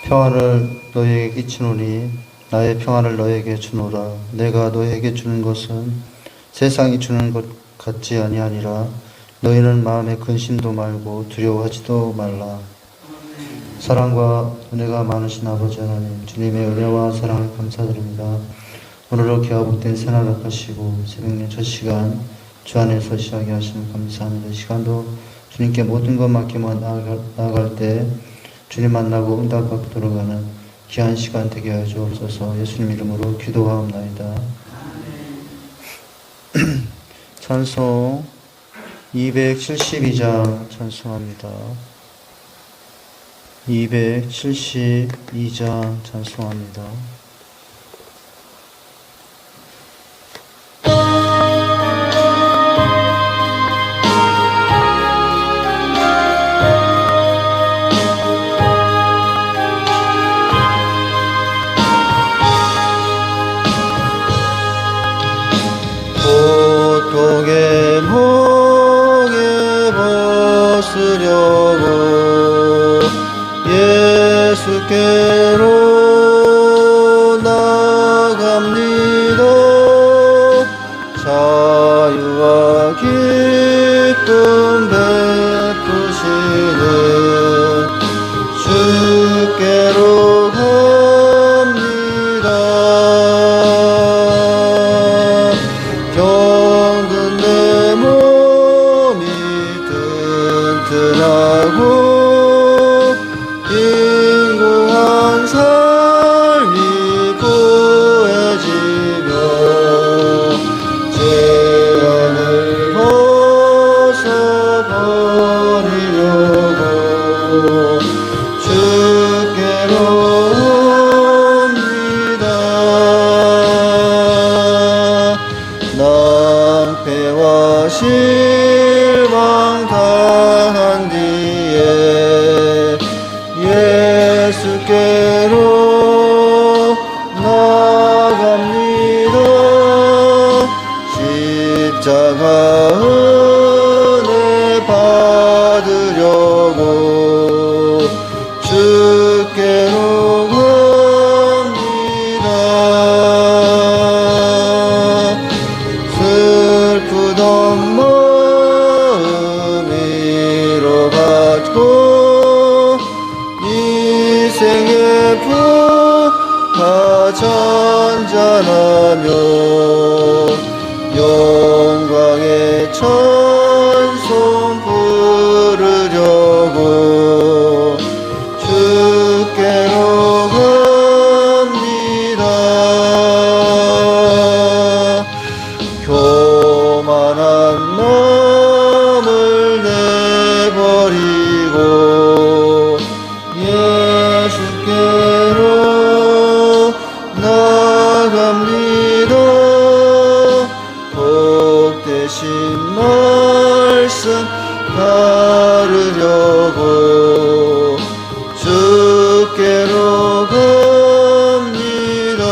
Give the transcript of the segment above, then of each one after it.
평안을 너희에게 끼치노니 나의 평안을 너희에게 주노라. 내가 너희에게 주는 것은 세상이 주는 것 같지 아니하니라. 너희는 마음에 근심도 말고 두려워하지도 말라. 사랑과 은혜가 많으신 아버지 하나님, 주님의 은혜와 사랑을 감사드립니다. 오늘로 기하복된 새날을 하시고 새벽녘 첫 시간 주 안에서 시작하게 하시면 감사합니다. 이 시간도 주님께 모든 것 맡기며 나아갈 때 주님 만나고 응답받고 돌아가는 귀한 시간 되게 하여 주옵소서. 예수님 이름으로 기도하옵나이다. 찬송 272장 찬송합니다. 272장 찬송합니다. 고통의 몽에 벗으려고 예수께로 나갑니다. 자유와 기쁨 베푸시는 주께로 갑니다. 병든 내 몸이 튼튼하고 인고한 삶이 구해지며 죄악을 벗어버리려고 주께로 옵니다. 낭패와 실망 당한 뒤에 예수께로 나갑니다. 십자가 은혜 받으려고 주께로 갑니다. 슬프던 마음 위로받고 인생의 부하 잔잔하며 영광의 찬송 부르려고 주께로 갑니다. 교만한 마음을 내버리고 예수께로 나갑니다. 복되신 말씀 따르려고 주께로 갑니다.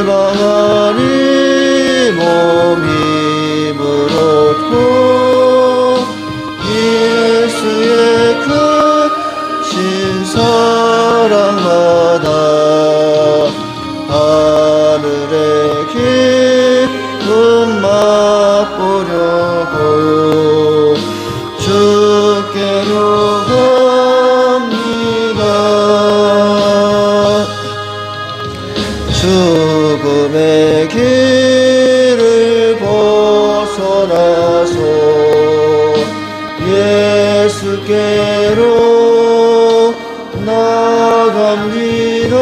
실망하니 몸이 물었고 예수의 크신 사랑마다 하늘의 기쁨 맛보려고 주께로 갑니다. 죽음의 길을 벗어나서 예수께로 나갑니다.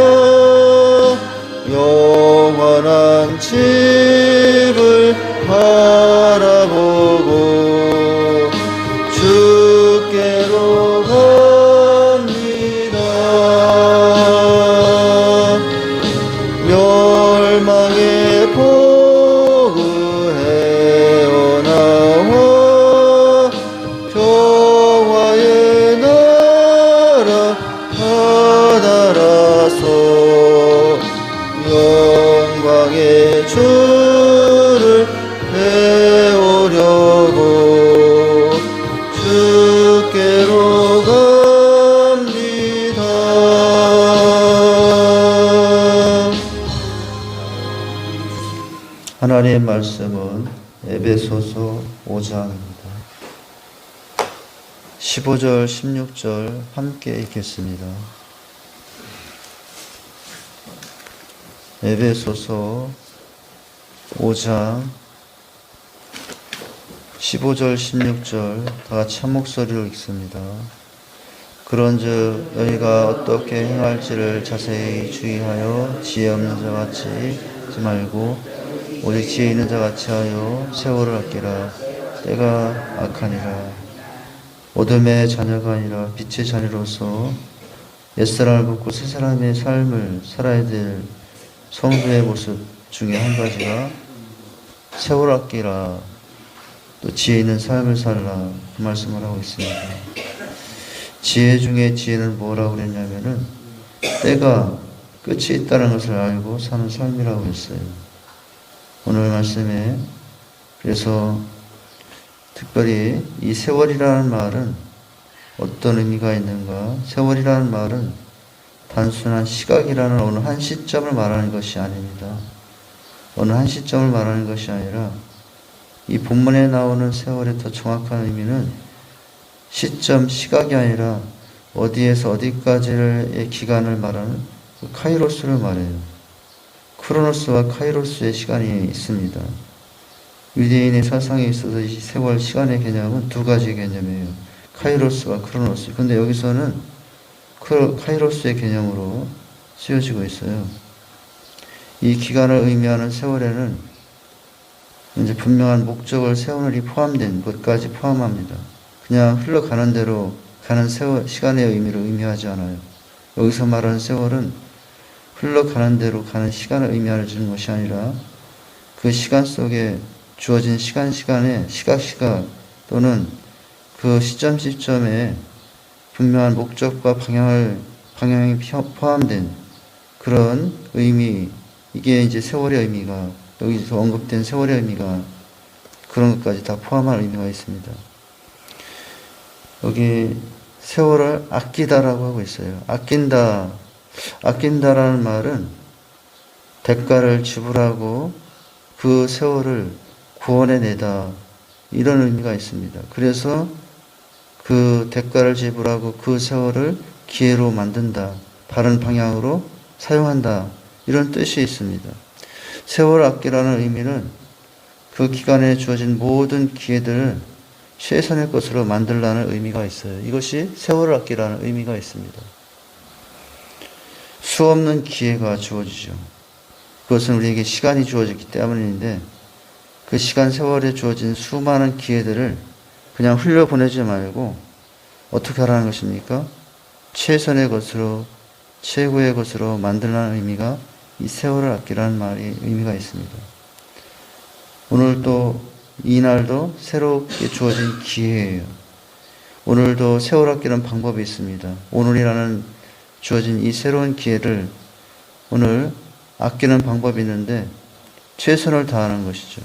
영원한 집을 바라보고 주께로 갑니다. 멸망의 포구에 나와 평화의 날 하나님의 말씀은 에베소서 5장입니다. 15절, 16절 함께 읽겠습니다. 에베소서 5장 15절, 16절 다 같이 한 목소리로 읽습니다. 그런즉 너희가 어떻게 행할지를 자세히 주의하여 지혜 없는 자같이 하지 말고 오직 지혜 있는 자같이 하여 세월을 아끼라. 때가 악하니라. 어둠의 자녀가 아니라 빛의 자녀로서 옛사람을 벗고 새 사람의 삶을 살아야 될 성도의 모습 중에 한 가지가 세월 아끼라, 또 지혜 있는 삶을 살라, 그 말씀을 하고 있습니다. 지혜 중에 지혜는 뭐라고 그랬냐면은 때가 끝이 있다는 것을 알고 사는 삶이라고 했어요. 오늘 말씀에 그래서 특별히 이 세월이라는 말은 어떤 의미가 있는가? 세월이라는 말은 단순한 시각이라는 어느 한 시점을 말하는 것이 아닙니다. 어느 한 시점을 말하는 것이 아니라 이 본문에 나오는 세월의 더 정확한 의미는 시점, 시각이 아니라 어디에서 어디까지의 기간을 말하는 그 카이로스를 말해요. 크로노스와 카이로스의 시간이 있습니다. 유대인의 사상에 있어서 이 세월 시간의 개념은 두 가지 개념이에요. 카이로스와 크로노스. 근데 여기서는 카이로스의 개념으로 쓰여지고 있어요. 이 기간을 의미하는 세월에는 이제 분명한 목적을 세우는 일이 포함된 것까지 포함합니다. 그냥 흘러가는 대로 가는 세월, 시간의 의미를 의미하지 않아요. 여기서 말하는 세월은 흘러가는 대로 가는 시간을 의미하는 것이 아니라 그 시간 속에 주어진 시간에 시각 또는 그 시점에 분명한 목적과 방향이 포함된 그런 의미, 이게 이제 세월의 의미가, 여기서 언급된 세월의 의미가 그런 것까지 다 포함한 의미가 있습니다. 여기 세월을 아끼다라고 하고 있어요. 아낀다라는 말은 대가를 지불하고 그 세월을 구원해내다, 이런 의미가 있습니다. 그래서 그 대가를 지불하고 그 세월을 기회로 만든다, 바른 방향으로 사용한다, 이런 뜻이 있습니다. 세월을 아끼라는 의미는 그 기간에 주어진 모든 기회들을 최선의 것으로 만들라는 의미가 있어요. 이것이 세월을 아끼라는 의미가 있습니다. 수없는 기회가 주어지죠. 그것은 우리에게 시간이 주어졌기 때문인데 그 시간 세월에 주어진 수많은 기회들을 그냥 흘려보내지 말고 어떻게 하라는 것입니까? 최선의 것으로, 최고의 것으로 만들라는 의미가 이 세월을 아끼라는 말이 의미가 있습니다. 오늘도 이날도 새롭게 주어진 기회예요. 오늘도 세월 아끼는 방법이 있습니다. 오늘이라는 주어진 이 새로운 기회를 오늘 아끼는 방법이 있는데 최선을 다하는 것이죠.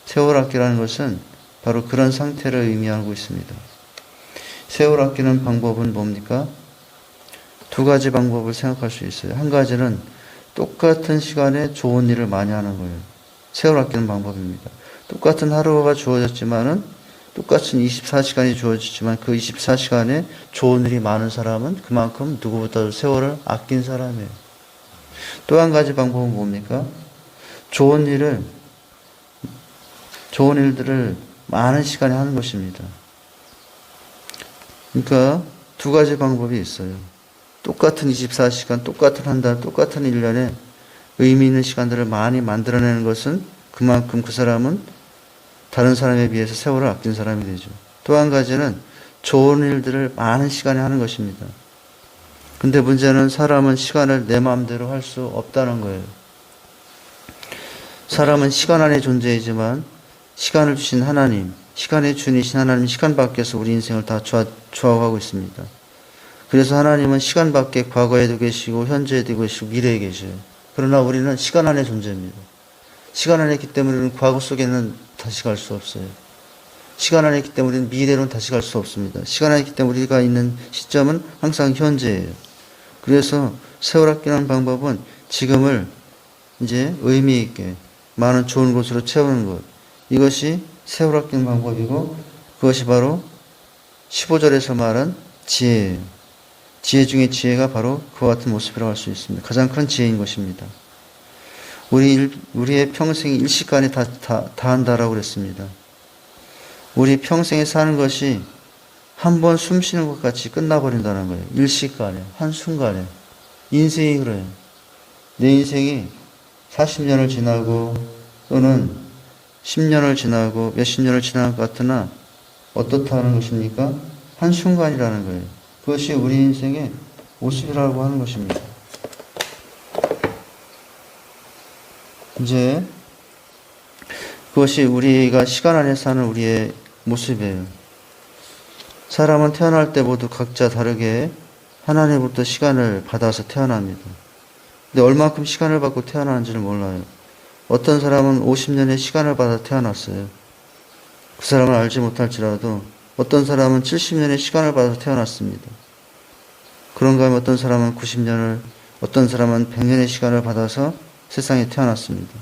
세월 아끼라는 것은 바로 그런 상태를 의미하고 있습니다. 세월 아끼는 방법은 뭡니까? 두 가지 방법을 생각할 수 있어요. 한 가지는 똑같은 시간에 좋은 일을 많이 하는 거예요. 세월 아끼는 방법입니다. 똑같은 하루가 주어졌지만은 똑같은 24시간이 주어지지만 그 24시간에 좋은 일이 많은 사람은 그만큼 누구보다도 세월을 아낀 사람이에요. 또 한 가지 방법은 뭡니까? 좋은 일들을 많은 시간에 하는 것입니다. 그러니까 두 가지 방법이 있어요. 똑같은 24시간, 똑같은 한 달, 똑같은 1년에 의미 있는 시간들을 많이 만들어내는 것은 그만큼 그 사람은 다른 사람에 비해서 세월을 아낀 사람이 되죠. 또 한 가지는 좋은 일들을 많은 시간에 하는 것입니다. 근데 문제는 사람은 시간을 내 마음대로 할 수 없다는 거예요. 사람은 시간 안의 존재이지만 시간을 주신 하나님, 시간의 주인이신 하나님 시간 밖에서 우리 인생을 다 좌우하고 있습니다. 그래서 하나님은 시간 밖에 과거에도 계시고 현재에도 계시고 미래에 계셔요. 그러나 우리는 시간 안의 존재입니다. 시간 안에 있기 때문에 우리는 과거 속에는 다시 갈 수 없어요. 시간 안에 있기 때문에 우리는 미래로는 다시 갈 수 없습니다. 시간 안에 있기 때문에 우리가 있는 시점은 항상 현재예요. 그래서 세월 아끼는 방법은 지금을 이제 의미 있게 많은 좋은 곳으로 채우는 것. 이것이 세월 아끼는 방법이고 그것이 바로 15절에서 말한 지혜예요. 지혜 중에 지혜가 바로 그와 같은 모습이라고 할 수 있습니다. 가장 큰 지혜인 것입니다. 우리의 평생이 일시간에 다 한다라고 그랬습니다. 우리 평생에 사는 것이 한 번 숨 쉬는 것 같이 끝나버린다는 거예요. 일시간에, 한순간에. 인생이 그래요. 내 인생이 40년을 지나고 또는 10년을 지나고 몇십 년을 지나는 것 같으나 어떻다는 것입니까? 한순간이라는 거예요. 그것이 우리 인생의 모습이라고 하는 것입니다. 이제 그것이 우리가 시간 안에 사는 우리의 모습이에요. 사람은 태어날 때 모두 각자 다르게 하나님으로부터 시간을 받아서 태어납니다. 근데 얼마큼 시간을 받고 태어나는지를 몰라요. 어떤 사람은 50년의 시간을 받아 태어났어요. 그 사람을 알지 못할지라도 어떤 사람은 70년의 시간을 받아서 태어났습니다. 그런가 하면 어떤 사람은 90년을, 어떤 사람은 100년의 시간을 받아서 세상에 태어났습니다.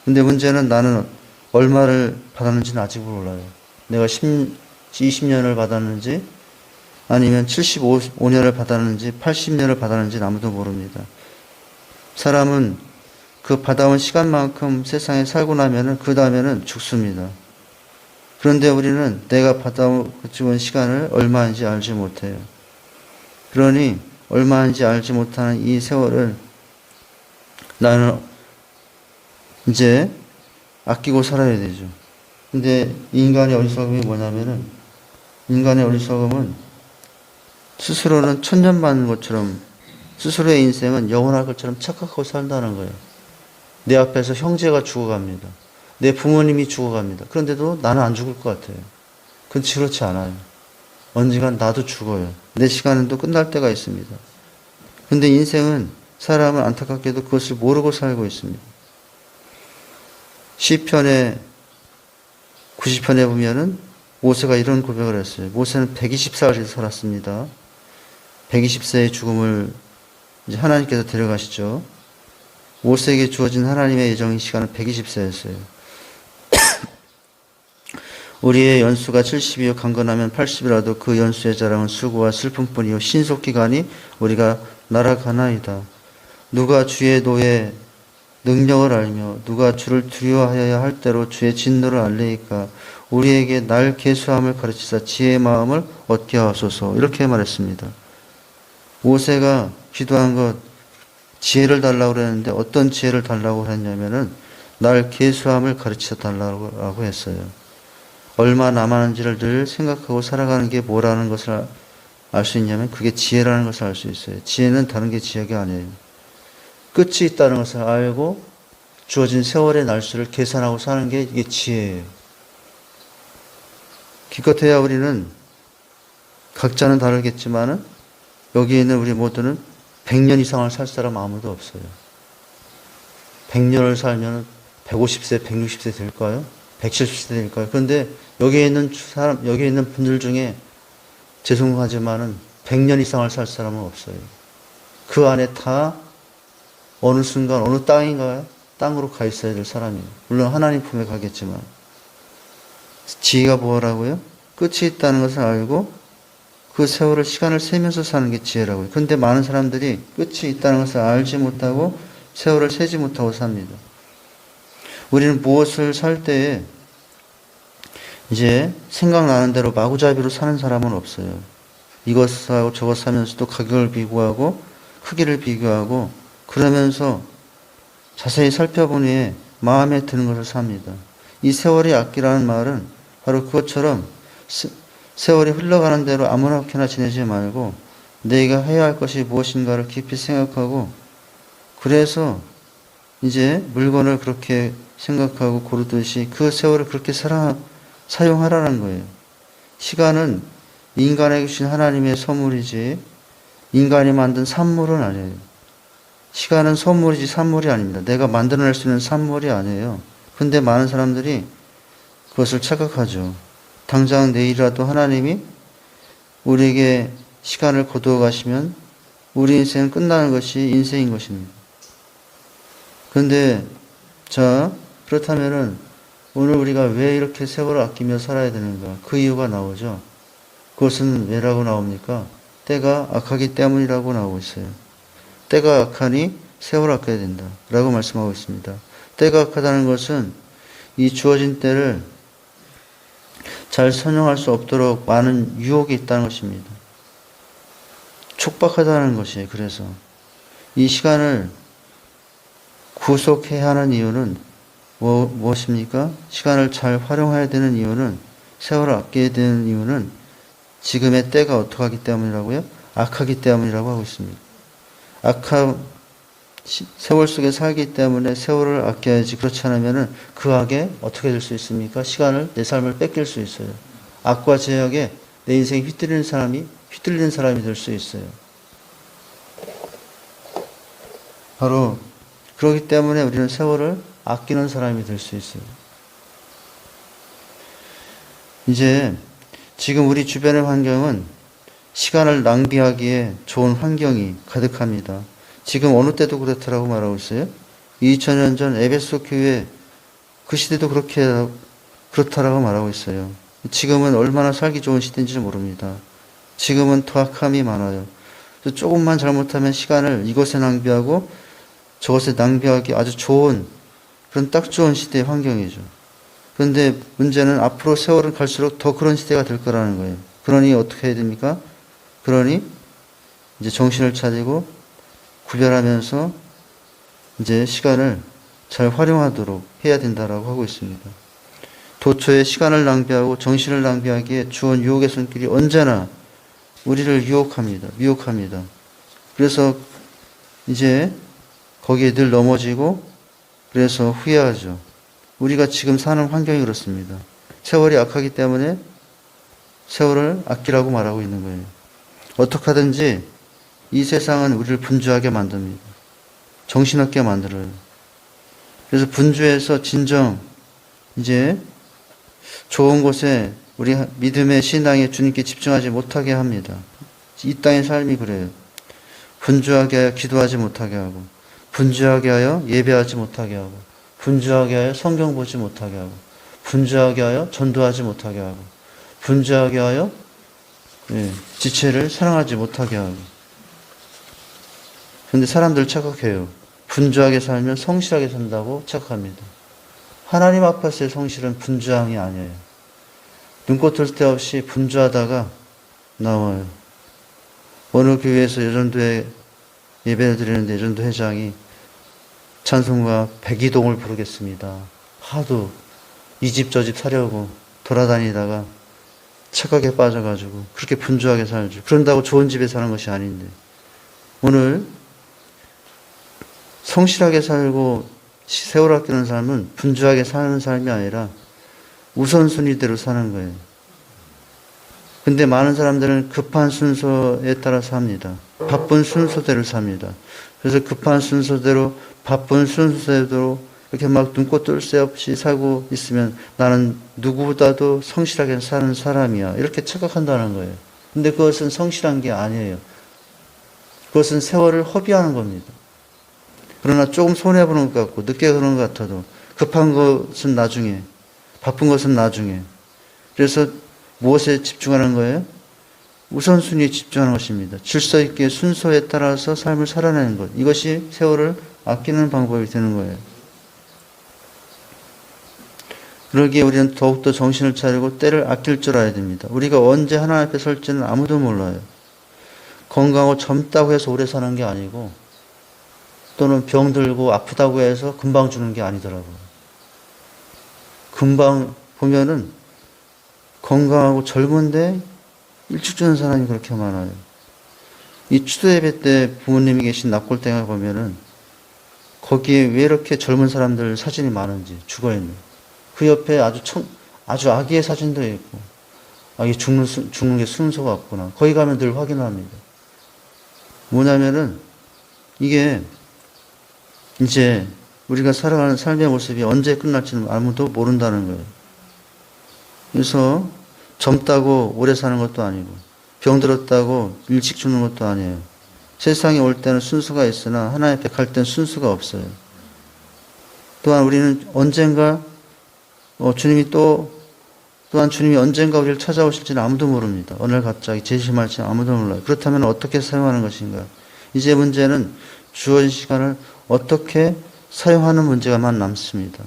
근데 문제는 나는 얼마를 받았는지는 아직 몰라요. 내가 20년을 받았는지 아니면 75년을 받았는지 80년을 받았는지 아무도 모릅니다. 사람은 그 받아온 시간만큼 세상에 살고 나면은 그 다음에는 죽습니다. 그런데 우리는 내가 받아온 시간을 얼마인지 알지 못해요. 그러니 얼마인지 알지 못하는 이 세월을 나는 이제 아끼고 살아야 되죠. 근데 인간의 어리석음이 뭐냐면은, 인간의 어리석음은 스스로는 천년 받는 것처럼, 스스로의 인생은 영원할 것처럼 착각하고 산다는 거예요. 내 앞에서 형제가 죽어갑니다. 내 부모님이 죽어갑니다. 그런데도 나는 안 죽을 것 같아요. 그건 그렇지 않아요. 언젠간 나도 죽어요. 내 시간은 또 끝날 때가 있습니다. 근데 인생은, 사람은 안타깝게도 그것을 모르고 살고 있습니다. 시편의 90편에 보면은 모세가 이런 고백을 했어요. 모세는 120살을 살았습니다. 120세의 죽음을 이제 하나님께서 데려가시죠. 모세에게 주어진 하나님의 예정의 시간은 120세였어요. 우리의 연수가 70이요 강건하면 80이라도 그 연수의 자랑은 수고와 슬픔뿐이요 신속기간이 우리가 날아가나이다. 누가 주의 노의 능력을 알며 누가 주를 두려워하여야 할 대로 주의 진노를 알리이까. 우리에게 날 계수함을 가르치사 지혜의 마음을 얻게 하소서. 이렇게 말했습니다. 모세가 기도한 것, 지혜를 달라고 그랬는데 어떤 지혜를 달라고 했냐면은 날 계수함을 가르쳐 달라고 했어요. 얼마 남았는지를 늘 생각하고 살아가는 게 뭐라는 것을 알 수 있냐면 그게 지혜라는 것을 알 수 있어요. 지혜는 다른 게 지혜가 아니에요. 끝이 있다는 것을 알고 주어진 세월의 날수를 계산하고 사는 게 이게 지혜예요. 기껏해야 우리는 각자는 다르겠지만은 여기에 있는 우리 모두는 100년 이상을 살 사람 아무도 없어요. 100년을 살면 150세, 160세 될까요? 170세 될까요? 그런데 여기에 있는 사람, 여기에 있는 분들 중에 죄송하지만은 100년 이상을 살 사람은 없어요. 그 안에 다 어느 순간 어느 땅인가요? 땅으로 가 있어야 될 사람이에요. 물론 하나님 품에 가겠지만. 지혜가 뭐라고요? 끝이 있다는 것을 알고 그 세월을 시간을 세면서 사는 게 지혜라고요. 그런데 많은 사람들이 끝이 있다는 것을 알지 못하고 세월을 세지 못하고 삽니다. 우리는 무엇을 살 때에 이제 생각나는 대로 마구잡이로 사는 사람은 없어요. 이것 사고 저것 사면서도 가격을 비교하고 크기를 비교하고 그러면서 자세히 살펴보니 마음에 드는 것을 삽니다. 이 세월이 아끼라는 말은 바로 그것처럼 세월이 흘러가는 대로 아무렇게나 지내지 말고 내가 해야 할 것이 무엇인가를 깊이 생각하고 그래서 이제 물건을 그렇게 생각하고 고르듯이 그 세월을 그렇게 사용하라는 거예요. 시간은 인간에게 주신 하나님의 선물이지 인간이 만든 산물은 아니에요. 시간은 선물이지 산물이 아닙니다. 내가 만들어낼 수 있는 산물이 아니에요. 근데 많은 사람들이 그것을 착각하죠. 당장 내일이라도 하나님이 우리에게 시간을 거두어 가시면 우리 인생은 끝나는 것이 인생인 것입니다. 그런데 자 그렇다면은 오늘 우리가 왜 이렇게 세월을 아끼며 살아야 되는가? 그 이유가 나오죠. 그것은 왜라고 나옵니까? 때가 악하기 때문이라고 나오고 있어요. 때가 악하니 세월을 아껴야 된다. 라고 말씀하고 있습니다. 때가 악하다는 것은 이 주어진 때를 잘 선용할 수 없도록 많은 유혹이 있다는 것입니다. 촉박하다는 것이에요. 그래서 이 시간을 구속해야 하는 이유는 무엇입니까? 시간을 잘 활용해야 되는 이유는, 세월을 아껴야 되는 이유는 지금의 때가 어떻게 하기 때문이라고요? 악하기 때문이라고 하고 있습니다. 세월 속에 살기 때문에 세월을 아껴야지. 그렇지 않으면 그 악에 어떻게 될 수 있습니까? 시간을, 내 삶을 뺏길 수 있어요. 악과 제약에 내 인생이 휘둘리는 사람이 될 수 있어요. 바로 그렇기 때문에 우리는 세월을 아끼는 사람이 될 수 있어요. 이제 지금 우리 주변의 환경은 시간을 낭비하기에 좋은 환경이 가득합니다. 지금 어느 때도 그렇다라고 말하고 있어요. 2000년 전 에베소 교회 그 시대도 그렇다라고 말하고 있어요. 지금은 얼마나 살기 좋은 시대인지 모릅니다. 지금은 더 악함이 많아요. 조금만 잘못하면 시간을 이것에 낭비하고 저것에 낭비하기 아주 좋은, 그런 딱 좋은 시대의 환경이죠. 그런데 문제는 앞으로 세월은 갈수록 더 그런 시대가 될 거라는 거예요. 그러니 어떻게 해야 됩니까? 그러니 이제 정신을 차리고 구별하면서 이제 시간을 잘 활용하도록 해야 된다라고 하고 있습니다. 도처에 시간을 낭비하고 정신을 낭비하기에 주온 유혹의 손길이 언제나 우리를 미혹합니다. 그래서 이제 거기에 늘 넘어지고, 그래서 후회하죠. 우리가 지금 사는 환경이 그렇습니다. 세월이 악하기 때문에 세월을 아끼라고 말하고 있는 거예요. 어떻게 하든지 이 세상은 우리를 분주하게 만듭니다. 정신없게 만들어요. 그래서 분주해서 진정 이제 좋은 곳에 우리 믿음의 신앙에 주님께 집중하지 못하게 합니다. 이 땅의 삶이 그래요. 분주하게 하여 기도하지 못하게 하고, 분주하게 하여 예배하지 못하게 하고, 분주하게 하여 성경 보지 못하게 하고, 분주하게 하여 전도하지 못하게 하고, 분주하게 하여 지체를 사랑하지 못하게 하고. 그런데 사람들 착각해요. 분주하게 살면 성실하게 산다고 착각합니다. 하나님 앞에서의 성실은 분주함이 아니에요. 눈꽃 뜰 데 없이 분주하다가 나와요. 어느 교회에서 예전도에 예배를 드리는데 예전도 회장이 찬송가 백이동을 부르겠습니다. 하도 이 집 저 집 사려고 돌아다니다가 착각에 빠져가지고 그렇게 분주하게 살죠. 그런다고 좋은 집에 사는 것이 아닌데, 오늘 성실하게 살고 세월 아끼는 삶은 분주하게 사는 삶이 아니라 우선순위대로 사는 거예요. 근데 많은 사람들은 급한 순서에 따라 삽니다. 바쁜 순서대로 삽니다. 그래서 급한 순서대로, 바쁜 순서대로 이렇게 막 눈꽃 뜰 새 없이 살고 있으면 나는 누구보다도 성실하게 사는 사람이야, 이렇게 착각한다는 거예요. 근데 그것은 성실한 게 아니에요. 그것은 세월을 허비하는 겁니다. 그러나 조금 손해보는 것 같고 늦게 그런 것 같아도 급한 것은 나중에, 바쁜 것은 나중에. 그래서 무엇에 집중하는 거예요? 우선순위에 집중하는 것입니다. 질서 있게 순서에 따라서 삶을 살아내는 것. 이것이 세월을 아끼는 방법이 되는 거예요. 그러기에 우리는 더욱더 정신을 차리고 때를 아낄 줄 알아야 됩니다. 우리가 언제 하나님 앞에 설지는 아무도 몰라요. 건강하고 젊다고 해서 오래 사는 게 아니고, 또는 병들고 아프다고 해서 금방 죽는 게 아니더라고요. 금방 보면은 건강하고 젊은데 일찍 죽는 사람이 그렇게 많아요. 이 추도 예배 때 부모님이 계신 납골당에 보면은 거기에 왜 이렇게 젊은 사람들 사진이 많은지, 죽어있는. 그 옆에 아주 아기의 사진도 있고, 아기 죽는 게 순서가 없구나. 거기 가면 늘 확인합니다. 뭐냐면은 이게 이제 우리가 살아가는 삶의 모습이 언제 끝날지는 아무도 모른다는 거예요. 그래서 젊다고 오래 사는 것도 아니고, 병들었다고 일찍 죽는 것도 아니에요. 세상에 올 때는 순서가 있으나 하나님 앞에 갈 때는 순서가 없어요. 또한 우리는 언젠가 또한 주님이 언젠가 우리를 찾아오실지는 아무도 모릅니다. 어느 날 갑자기 재심할지 아무도 몰라요. 그렇다면 어떻게 사용하는 것인가? 이제 문제는 주어진 시간을 어떻게 사용하는 문제가만 남습니다.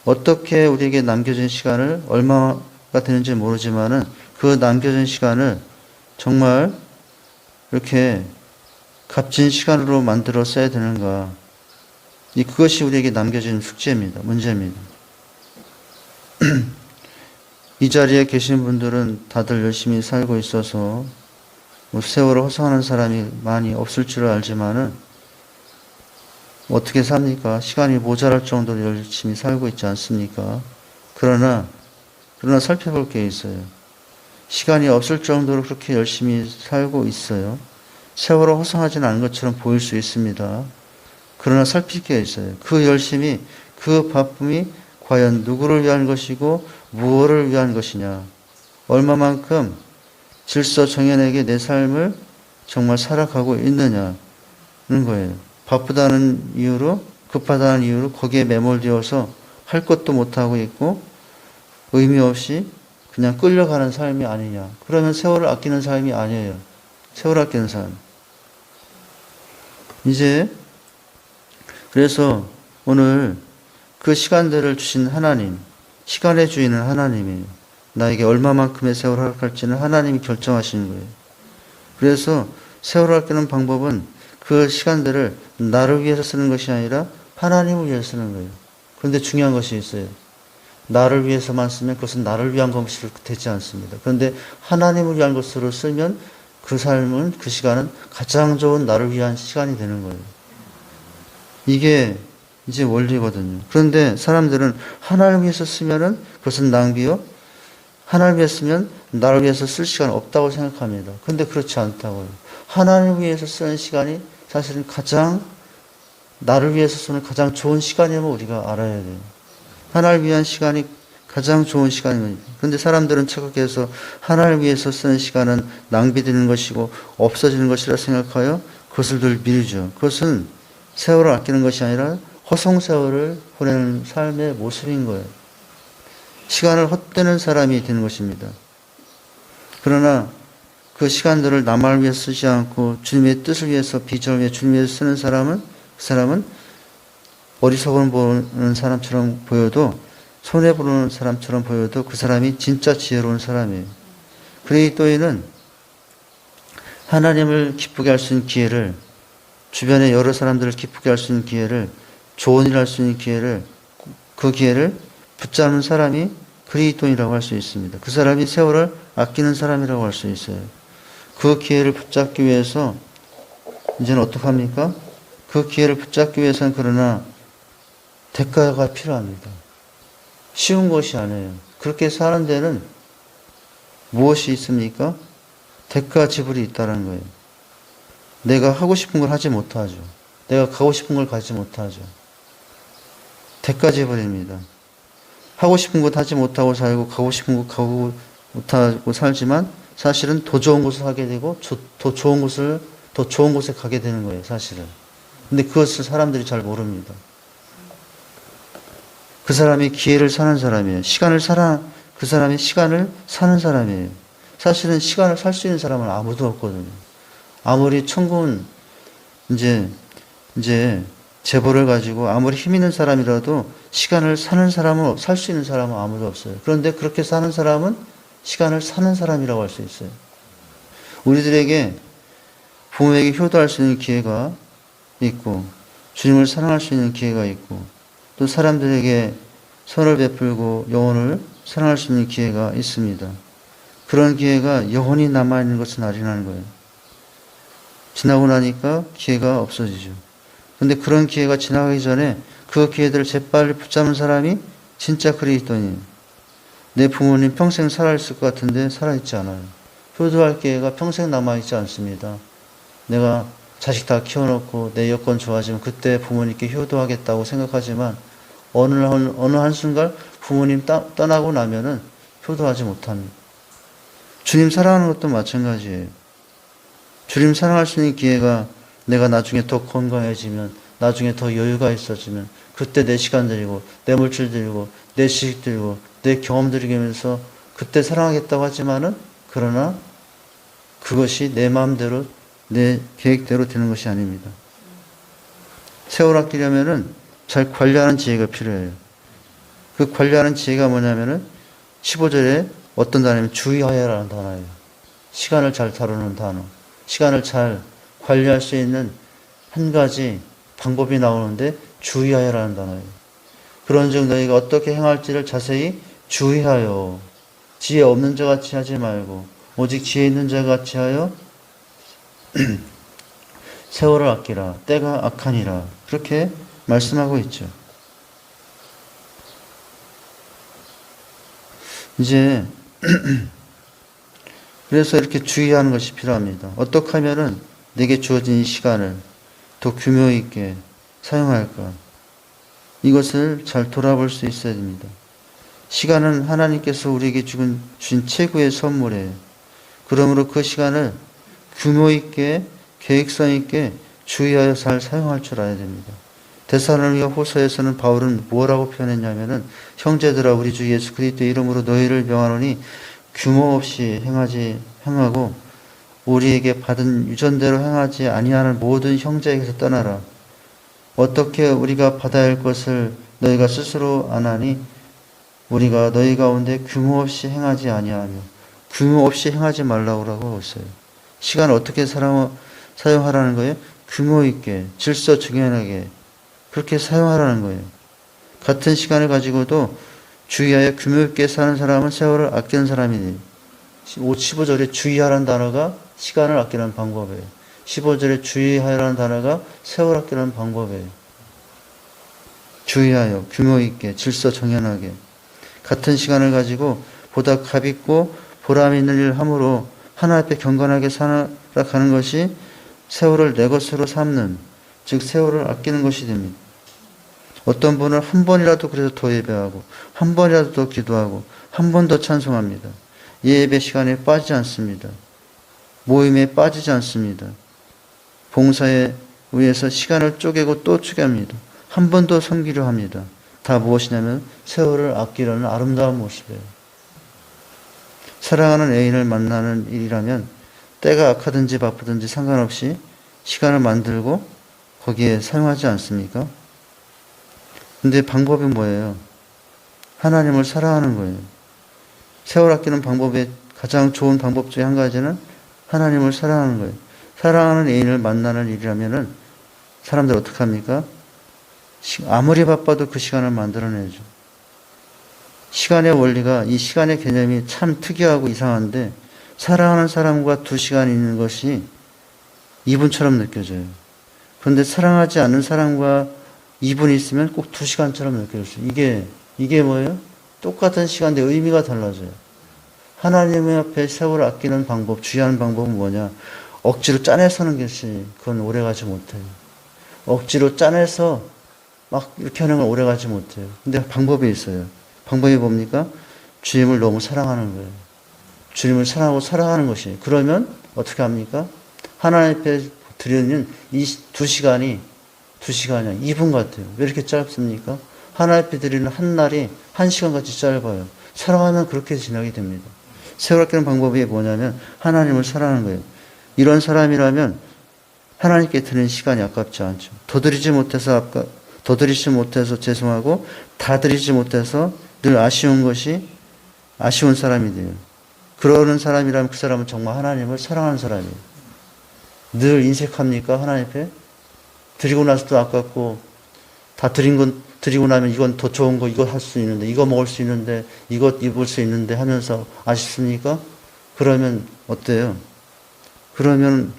어떻게 우리에게 남겨진 시간을 얼마가 되는지 모르지만은 그 남겨진 시간을 정말 이렇게 값진 시간으로 만들어 써야 되는가? 그것이 우리에게 남겨진 숙제입니다. 문제입니다. 이 자리에 계신 분들은 다들 열심히 살고 있어서 세월을 허송하는 사람이 많이 없을 줄 알지만은 어떻게 삽니까? 시간이 모자랄 정도로 열심히 살고 있지 않습니까? 그러나 살펴볼 게 있어요. 시간이 없을 정도로 그렇게 열심히 살고 있어요. 세월을 허송하지는 않은 것처럼 보일 수 있습니다. 그러나 살필 게 있어요. 그 열심히, 그 바쁨이 과연 누구를 위한 것이고 무엇을 위한 것이냐. 얼마만큼 질서 정연하게 내 삶을 정말 살아가고 있느냐는 거예요. 바쁘다는 이유로, 급하다는 이유로 거기에 매몰되어서 할 것도 못하고 있고 의미 없이 그냥 끌려가는 삶이 아니냐. 그러면 세월을 아끼는 삶이 아니에요. 세월을 아끼는 삶. 이제 그래서 오늘 그 시간들을 주신 하나님, 시간의 주인은 하나님이에요. 나에게 얼마만큼의 세월을 허락할지는 하나님이 결정하시는 거예요. 그래서 세월을 아끼는 방법은 그 시간들을 나를 위해서 쓰는 것이 아니라 하나님을 위해서 쓰는 거예요. 그런데 중요한 것이 있어요. 나를 위해서만 쓰면 그것은 나를 위한 것이 되지 않습니다. 그런데 하나님을 위한 것으로 쓰면 그 삶은, 그 시간은 가장 좋은 나를 위한 시간이 되는 거예요. 이게 이제 원리거든요. 그런데 사람들은 하나님을 위해서 쓰면은 그것은 낭비요. 하나님을 위해서 쓰면 나를 위해서 쓸 시간 없다고 생각합니다. 그런데 그렇지 않다고요. 하나님을 위해서 쓰는 시간이 사실은 가장 나를 위해서 쓰는 가장 좋은 시간임을 우리가 알아야 돼요. 하나님을 위한 시간이 가장 좋은 시간입니다. 그런데 사람들은 착각해서 하나님을 위해서 쓰는 시간은 낭비되는 것이고 없어지는 것이라 생각하여 그것을 늘 미루죠. 그것은 세월을 아끼는 것이 아니라 허송세월을 보내는 삶의 모습인 거예요. 시간을 헛되는 사람이 되는 것입니다. 그러나 그 시간들을 남을 위해 쓰지 않고 주님의 뜻을 위해서, 비전을 위해 주님을 위해서 쓰는 사람은, 그 사람은 어리석은 보는 사람처럼 보여도, 손해보는 사람처럼 보여도 그 사람이 진짜 지혜로운 사람이에요. 그리스도인은 하나님을 기쁘게 할 수 있는 기회를, 주변의 여러 사람들을 기쁘게 할 수 있는 기회를, 좋은 일을 할 수 있는 기회를, 그 기회를 붙잡는 사람이 그리스도인이라고 할 수 있습니다. 그 사람이 세월을 아끼는 사람이라고 할 수 있어요. 그 기회를 붙잡기 위해서 이제는 어떡합니까? 그 기회를 붙잡기 위해서는 그러나 대가가 필요합니다. 쉬운 것이 아니에요. 그렇게 사는 데는 무엇이 있습니까? 대가 지불이 있다는 거예요. 내가 하고 싶은 걸 하지 못하죠. 내가 가고 싶은 걸 가지 못하죠. 대가 지불입니다. 하고 싶은 것 하지 못하고 살고 가고 싶은 것 가고 못하고 살지만 사실은 더 좋은 곳을 하게 되고 더 좋은 곳에 가게 되는 거예요. 사실은. 근데 그것을 사람들이 잘 모릅니다. 그 사람이 기회를 사는 사람이에요. 그 사람이 시간을 사는 사람이에요. 사실은 시간을 살 수 있는 사람은 아무도 없거든요. 아무리 천군 이제 재벌을 가지고 아무리 힘 있는 사람이라도 시간을 사는 사람은, 살 수 있는 사람은 아무도 없어요. 그런데 그렇게 사는 사람은 시간을 사는 사람이라고 할 수 있어요. 우리들에게 부모에게 효도할 수 있는 기회가 있고, 주님을 사랑할 수 있는 기회가 있고, 또 사람들에게 선을 베풀고 영혼을 사랑할 수 있는 기회가 있습니다. 그런 기회가 영원히 남아있는 것은 아니라는 거예요. 지나고 나니까 기회가 없어지죠. 그런데 그런 기회가 지나가기 전에 그 기회들을 재빨리 붙잡는 사람이 진짜 그리스도인이에요. 내 부모님 평생 살아있을 것 같은데 살아있지 않아요. 효도할 기회가 평생 남아있지 않습니다. 내가 자식 다 키워놓고 내 여건 좋아지면 그때 부모님께 효도하겠다고 생각하지만 어느 한순간 부모님 떠나고 나면은 효도하지 못합니다. 주님 사랑하는 것도 마찬가지예요. 주님 사랑할 수 있는 기회가 내가 나중에 더 건강해지면 나중에 더 여유가 있어지면 그때 내 시간 들이고 내 물질 들이고 내 지식 들이고 내 경험 들이면서 그때 사랑하겠다고 하지만은 그러나 그것이 내 마음대로 내 계획대로 되는 것이 아닙니다. 세월 아끼려면은 잘 관리하는 지혜가 필요해요. 그 관리하는 지혜가 뭐냐면은 15절에 어떤 단어냐면 주의하여라는 단어예요. 시간을 잘 다루는 단어. 시간을 잘 관리할 수 있는 한 가지 방법이 나오는데 주의하여라는 단어예요. 그런즉 너희가 어떻게 행할지를 자세히 주의하여 지혜 없는 자 같이 하지 말고 오직 지혜 있는 자 같이 하여 세월을 아끼라. 때가 악하니라. 그렇게 말씀하고 있죠. 이제 그래서 이렇게 주의하는 것이 필요합니다. 어떻게 하면은 내게 주어진 이 시간을 더 규모 있게 사용할까? 이것을 잘 돌아볼 수 있어야 됩니다. 시간은 하나님께서 우리에게 주신 최고의 선물이에요. 그러므로 그 시간을 규모 있게 계획성 있게 주의하여 잘 사용할 줄 알아야 됩니다. 데살로니가 후서에서는 바울은 뭐라고 표현했냐면은 형제들아 우리 주 예수 그리스도의 이름으로 너희를 명하노니 규모 없이 행하고 우리에게 받은 유전대로 행하지 아니하는 모든 형제에게서 떠나라. 어떻게 우리가 받아야 할 것을 너희가 스스로 아나니 우리가 너희 가운데 규모 없이 행하지 아니하며 규모 없이 행하지 말라고 하고 있어요. 시간을 어떻게 사용하라는 거예요? 규모 있게 질서 정연하게 그렇게 사용하라는 거예요. 같은 시간을 가지고도 주의하여 규모 있게 사는 사람은 세월을 아끼는 사람이니 15절에 주의하라는 단어가 시간을 아끼는 방법이에요. 15절에 주의하라는 단어가 세월 아끼는 방법이에요. 주의하여 규모 있게 질서 정연하게 같은 시간을 가지고 보다 값있고 보람 있는 일을 함으로 하나 앞에 경건하게 살아가는 것이 세월을 내 것으로 삼는 즉 세월을 아끼는 것이 됩니다. 어떤 분은 한 번이라도 그래서 더 예배하고 한 번이라도 더 기도하고 한 번 더 찬송합니다. 예배 시간에 빠지지 않습니다. 모임에 빠지지 않습니다. 봉사에 의해서 시간을 쪼개고 또 쪼개합니다. 한 번 더 섬기려 합니다. 다 무엇이냐면 세월을 아끼려는 아름다운 모습이에요. 사랑하는 애인을 만나는 일이라면 때가 악하든지 바쁘든지 상관없이 시간을 만들고 거기에 사용하지 않습니까? 근데 방법이 뭐예요? 하나님을 사랑하는 거예요. 세월 아끼는 방법의 가장 좋은 방법 중에 한 가지는 하나님을 사랑하는 거예요. 사랑하는 애인을 만나는 일이라면은 사람들 어떻게 합니까? 아무리 바빠도 그 시간을 만들어내죠. 시간의 원리가 이 시간의 개념이 참 특이하고 이상한데 사랑하는 사람과 2시간 있는 것이 2분처럼 느껴져요. 그런데 사랑하지 않는 사람과 2분이 있으면 꼭 2시간처럼 느껴져요. 이게 뭐예요? 똑같은 시간인데 의미가 달라져요. 하나님 앞에 세월을 아끼는 방법, 주의하는 방법은 뭐냐? 억지로 짜내서는 것이 그건 오래가지 못해요. 억지로 짜내서 막 이렇게 하는 건 오래가지 못해요. 근데 방법이 있어요. 방법이 뭡니까? 주님을 너무 사랑하는 거예요. 주님을 사랑하고 살아가는 것이에요. 그러면 어떻게 합니까? 하나님 앞에 드리는 이 2시간이 2분 같아요. 왜 이렇게 짧습니까? 하나님 앞에 드리는 한 날이 1시간 같이 짧아요. 사랑하면 그렇게 지나게 됩니다. 세월 아끼는 방법이 뭐냐면 하나님을 사랑하는 거예요. 이런 사람이라면 하나님께 드리는 시간이 아깝지 않죠. 더 드리지 못해서 죄송하고 다 드리지 못해서 늘 아쉬운 사람이 돼요. 그러는 사람이라면 그 사람은 정말 하나님을 사랑하는 사람이에요. 늘 인색합니까? 하나님 앞에? 드리고 나서도 아깝고 다 드리고 나면 이건 더 좋은 거 이거 할 수 있는데 이거 먹을 수 있는데 이거 입을 수 있는데 하면서 아쉽습니까? 그러면 어때요? 그러면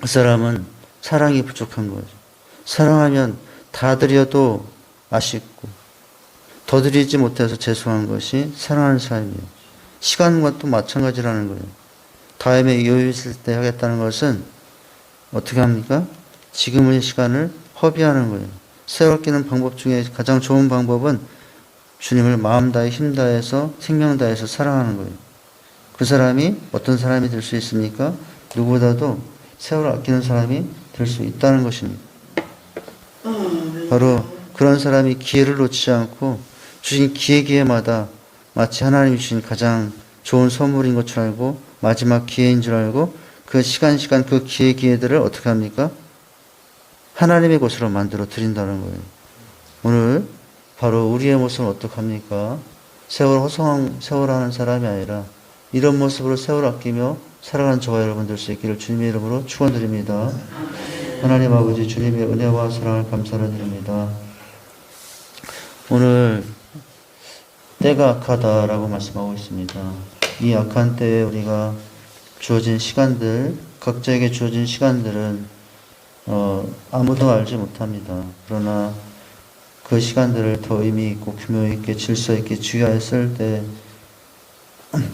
그 사람은 사랑이 부족한 거죠. 사랑하면 다 드려도 아쉽고 더 드리지 못해서 죄송한 것이 사랑하는 사람이에요. 시간과 또 마찬가지라는 거예요. 다음에 여유 있을 때 하겠다는 것은 어떻게 합니까? 지금의 시간을 허비하는 거예요. 세월 아끼는 방법 중에 가장 좋은 방법은 주님을 마음 다해 힘 다해서 생명 다해서 사랑하는 거예요. 그 사람이 어떤 사람이 될 수 있습니까? 누구보다도 세월을 아끼는 사람이 될 수 있다는 것입니다. 바로 그런 사람이 기회를 놓치지 않고 주신 기회마다 마치 하나님이 주신 가장 좋은 선물인 것 줄 알고 마지막 기회인 줄 알고 그 시간 그 기회들을 어떻게 합니까? 하나님의 것으로 만들어 드린다는 거예요. 오늘 바로 우리의 모습은 어떻게 합니까? 세월 허송한 세월하는 사람이 아니라 이런 모습으로 세월 아끼며 살아가는 저와 여러분 될 수 있기를 주님의 이름으로 축원드립니다. 하나님 아버지 주님의 은혜와 사랑을 감사를 드립니다. 오늘 때가 악하다라고 말씀하고 있습니다. 이 악한 때에 우리가 주어진 시간들, 각자에게 주어진 시간들은 아무도 알지 못합니다. 그러나 그 시간들을 더 의미 있고 규모 있게 질서 있게 주의하였을 때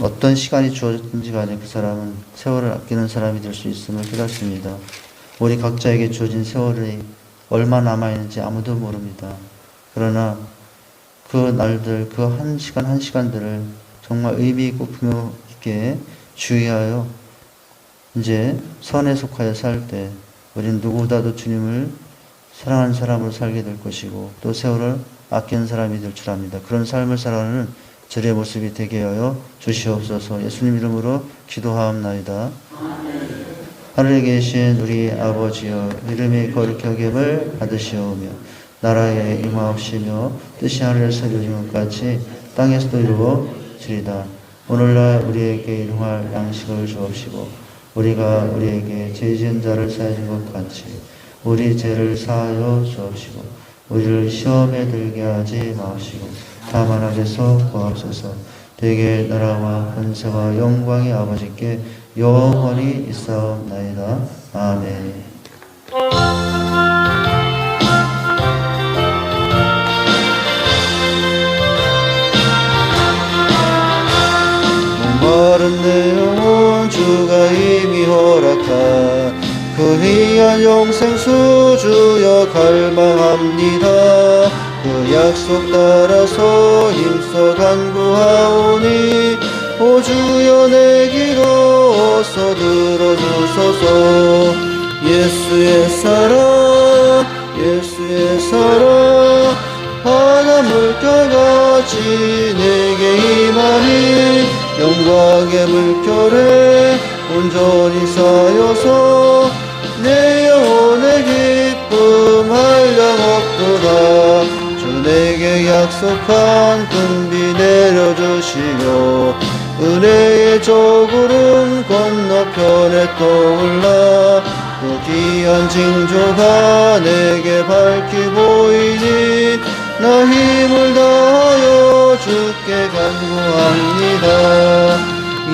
어떤 시간이 주어졌든지 간에 그 사람은 세월을 아끼는 사람이 될 수 있음을 깨닫습니다. 우리 각자에게 주어진 세월이 얼마 남아있는지 아무도 모릅니다. 그러나 그 날들, 그 한 시간 한 시간들을 정말 의미 있고 규모 있게 주의하여 이제 선에 속하여 살 때 우리는 누구보다도 주님을 사랑하는 사람으로 살게 될 것이고 또 세월을 아끼는 사람이 될 줄 압니다. 그런 삶을 살아가는 저의 모습이 되게 하여 주시옵소서. 예수님 이름으로 기도하옵나이다. 하늘에 계신 우리 아버지여, 이름이 거룩히 여김을 받으시오며 나라에 임하옵시며 뜻이 하늘에서 이루어진 것 같이 땅에서도 이루어지리다. 오늘날 우리에게 일용할 양식을 주옵시고 우리가 우리에게 죄 지은 자를 사하여 준 것 같이 우리 죄를 사하여 주옵시고 우리를 시험에 들게 하지 마옵시고 다만 악에서 구하옵소서. 되게 나라와 권세와 영광이 아버지께 영원히 있사옵나이다. 아멘. 목마른 내 영혼 주가 이미 허락한 그 희한 영생수 주여 갈망합니다. 그 약속 따라서 힘써 간구하오니 오 주여 내 기도 어서 들어주소서. 예수의 사랑 예수의 사랑 바다 물결같이 내게 임하니 영광의 물결에 온전히 쌓여서 내 영혼의 기쁨 한량없도다. 주 내게 약속한 큰 비 내려주시며 은혜의 저구름 건너편에 떠올라 그 귀한 징조가 내게 밝히 보이니 나 힘을 다하여 주께 간구합니다.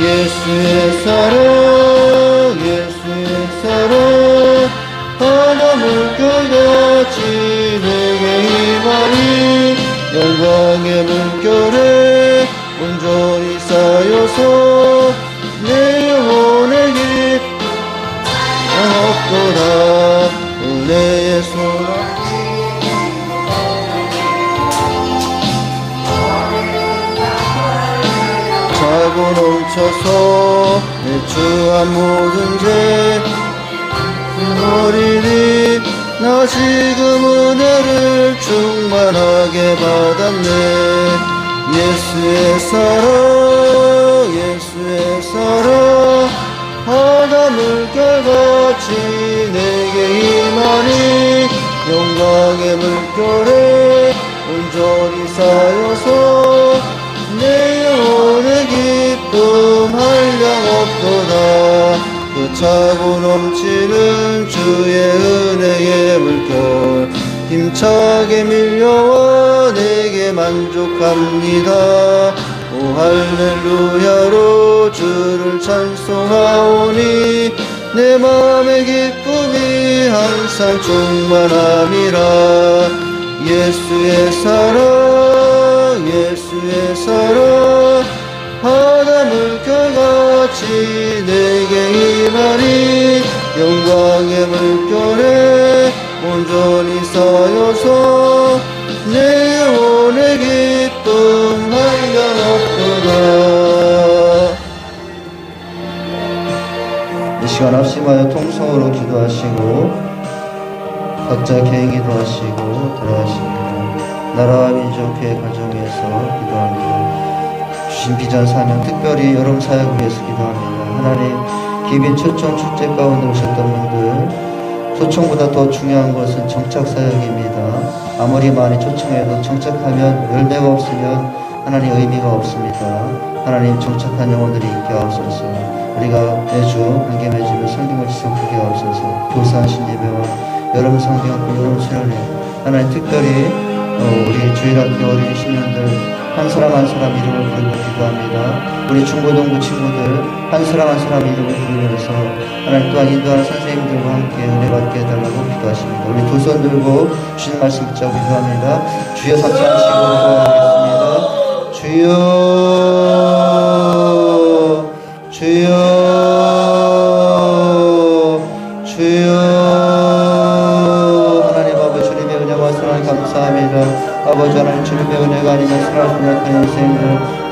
예수의 사랑 예수의 사랑 바다 물결같이 내게 임하니 영광의 물결에 온전히 쌓여서 내 영혼의 기쁨 없도다. 은혜의 소나기 차고 넘쳐서 내 주한 모든 죄 버리니 나 지금 은혜를 충만하게 받았네. 예수의 사랑 예수의 사랑 바다 물결같이 내게 임하니 영광의 물결에 온전히 쌓여서 내 영혼의 기쁨 한량없도다. 그 차고 넘치는 주의 은혜의 물결 힘차게 밀려와 내게 만족합니다. 오 할렐루야로 주를 찬송하오니 내 맘의 기쁨이 항상 충만함이라. 예수의 사랑 예수의 사랑 바다 물결같이 내게 임하니 영광의 물결에 온전히 쌓여서 내 영혼의 기쁨 한량없도다. 이 시간 합심하여 통성으로 기도하시고 각자 개인기도 하시고 돌아가십니다. 나라와 민족 그의 가정에서 기도합니다. 주신 비전 사명 특별히 여름 사역을 위해서 기도합니다. 하나님 기빈 초청 축제 가운데 오셨던 분들 초청보다 더 중요한 것은 정착 사역입니다. 아무리 많이 초청해도 정착하면 열매가 없으면 하나님 의미가 없습니다. 하나님 정착한 영혼들이 있게 하옵소서. 우리가 매주 관계 맺으며 성경을 지속하게 하옵소서. 교사하신 예배와 여름 성경학교 여름 수련회 하나님 특별히 우리 주일학교 어린이 신년들 한 사람 한 사람 이름을 부르고 기도합니다. 우리 중고등부 친구들 한 사람 한 사람 이름을 부르면서 하나님 또한 인도하는 선생님들과 함께 은혜 받게 해달라고 기도하십니다. 우리 두 손 들고 주신 말씀 붙잡고 기도합니다. 주여 삼창하시고 기도하겠습니다. 주여 주여 주여 하나님 아버지 주님의 은혜와 사랑 감사합니다. 아버지 하나님 주님의 은혜가 아니면 살아날 수 없는 인생들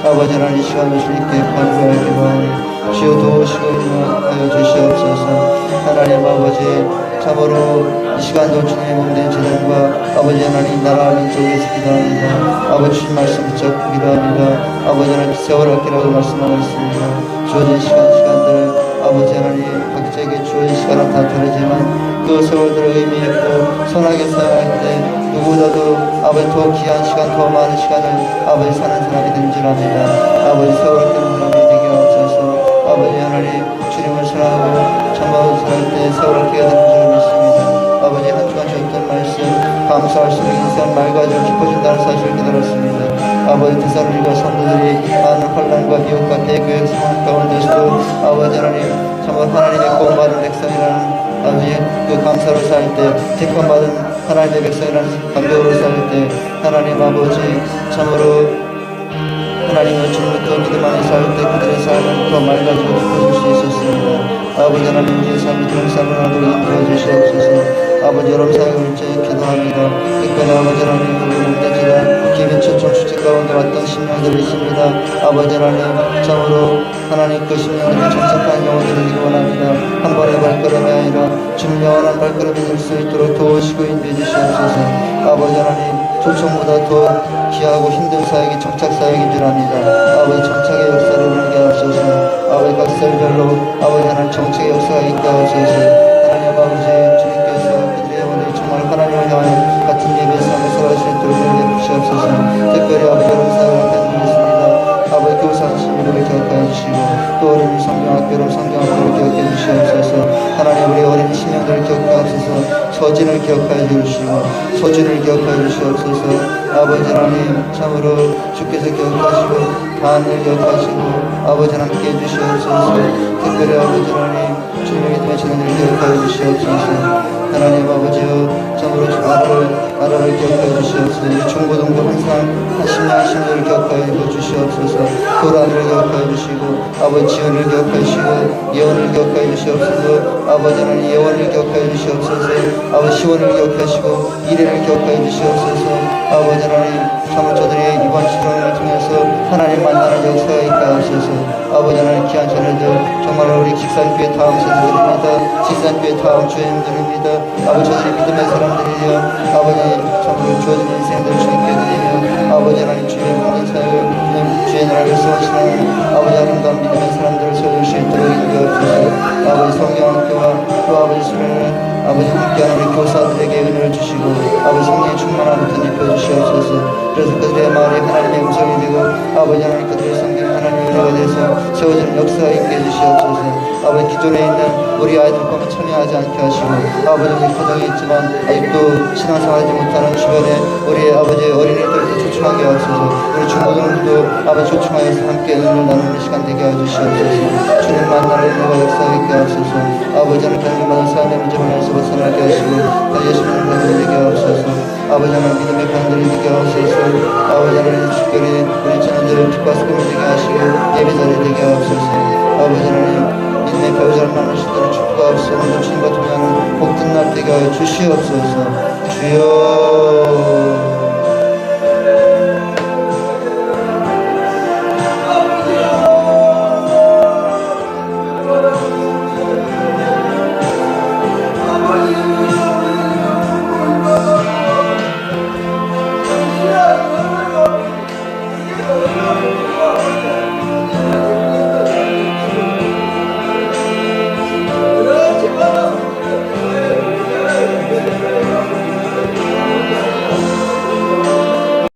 아버지 하나님 이 시간을 주님께 간구하여 기도하오니 주여 도우시고 인도하여 주시옵소서. 하나님 아버지 참으로 이 시간도 주님의 몸된 제단과 아버지 하나님 나라 민족에서 기도합니다. 아버지 주님 말씀 붙잡고 기도합니다. 아버지 하나님 세월 아끼라고 말씀하고 있습니다. 주어진 시간들 아버지 하나님 각자에게 주어진 시간은 다 다르지만 그 세월들을 의미 있고 선하게 사용할 때 누구보다도 아버지 더 귀한 시간 더 많은 시간을 아버지 사는 사람이 된 줄 압니다. 아버지 세월을 깨는 사람이 되게 하옵소서. 아버지 하나님 주님을 사랑하고 참아서 살 때 세월을 깨게 되는 줄 믿습니다. 아버지 한 주간 주셨던 말씀 감사할수록 인생 맑아지고 깊어진다는 사실을 깨달았습니다. 아버지 데살로니가 성도들이 많은 환난과 미혹과 대교의 상황 가운데서도 아버지 하나님 참으로 하나님의 구원받은 백성이라는 아버지 그 감사로 살 때 택함받은 하나님의 백성이라는 감격으로 살 때 하나님 아버지 참으로 하나님의 주님부터 믿음 안에 살 때 그들의 삶은 더 맑아지고 깊어질 수 있었습니다. 아버지 하나님 우리의 삶이 그런 삶을 하도록 인도해 주시옵소서. 아버지 여러분 사역을 일제히 기도합니다. 특별히 아버지 하나님 우리 목대지나 기빈 초청 축제 가운데 왔던 신령들이 있습니다. 아버지 하나님 참으로 하나님 그 신령들이 정착한 영혼들을 기도 원합니다. 한 번의 발걸음이 아니라 주님 영원한 발걸음이 될 수 있도록 도우시고 인도해 주시옵소서. 아버지 하나님 초청보다 더 귀하고 힘든 사역이 정착 사역인 줄 압니다. 아버지 정착의 역사를 일어나게 하옵소서. 아버지 각 셀별로 아버지 하나님 정착의 역사가 있게 하옵소서. 하나님 아버지 주님께서 그들의 영혼들이 정말 하나님을 향하여 같은 예배의 삶을 살아갈 수 있도록 은혜 주시옵소서. 특별히 아버지 여러분 사역을 앞에 드리겠습니다. 아버지 교사하신 이름을 기억하여 주시고 또 어린이 성경학교 여러분 성경학교를 기억해 주시옵소서. 하나님 우리 어린이 신령들을 기억하옵소서. 서진을 기억하여 주시고 소진을 기억하여 주시옵소서. 아버지 하나님 참으로 주께서 기억하시고 반을 기억하시고 아버지 하나님 함께 해주시옵소서. 특별히 아버지 하나님 주님의 믿음의 진원을 기억하여 주시옵소서. 하나님 아버지여 참으로 나라를 기억하여 주시옵소서. 우리 중고등부 항상 신랑 신녀를 기억하여 주시옵소서. 도란을 기억하여 주시고 아버지 지원을 기억하여 주시고 예원을 기억하여 주시옵소서. 아버지 하나님 예원을 기억하여 주시옵소서. 아버지 시원을 기억하시고 이래를 기억하여 주시옵소서. 아버지 하나님 참으로 저들의 이번 실험을 통해서 하나님 만나는 역사가 있게 하옵소서. 아버지 하나님 귀한 자녀들 정말 우리 직산교회 다음 선생들입니다. 직산교회 다음 주임들입니다. 아버지 저들이 믿음의 사람들이여 아버지 참으로 주어진 인생들을 주님께 드리며 아버지 하나님 주의 모든 사역을 주의 나라를 세우시는 아버지 아름다운 믿음의 사람들을 세워줄 수 있도록 인도하옵소서. 아버지 성경학교와 또 아버지 수련을 아버지 함께하는 우리 교사들에게 은혜를 주시고 아버지 성령의 충만함을 덧입혀 주시옵소서. 그래서 그들의 말이 하나님의 음성이 되고 아버지 하나님 그들의 성경이 하나님의 은혜가 돼서 세워지는 역사가 있게 해주시옵소서. 아버지 기존에 있는 우리 아이들 보면 참여하지 않게 하시고 아버지 우리 가정에 있지만 아직도 신앙생활하지 못하는 주변에 우리 아버지 어린이들도 초청하게 하옵소서. 우리 중고등부도 아버지 초청하여서 함께 은혜를 나누는 시간 되게 하주시옵소서. 주님 만나는 은혜가 역사가 있게 하옵소서. 아버지 하나님 하나님마다 삶의 문제를 해서 벗어나게 하시고 예수님을 하나님 되게 하옵소서. 아버지 하나님 믿음의 반들이 되게 하옵소서. 아버지 하나님 특별히 우리 자녀들을 특과 스금을 되게 하시고 예배자리 되게 하옵소서. 아버지 하나님 믿음의 배우자를 만나시도록 축복하옵소서. 주님과 동행하는 복된 날 되게 하여 주시옵소서. 주여 아,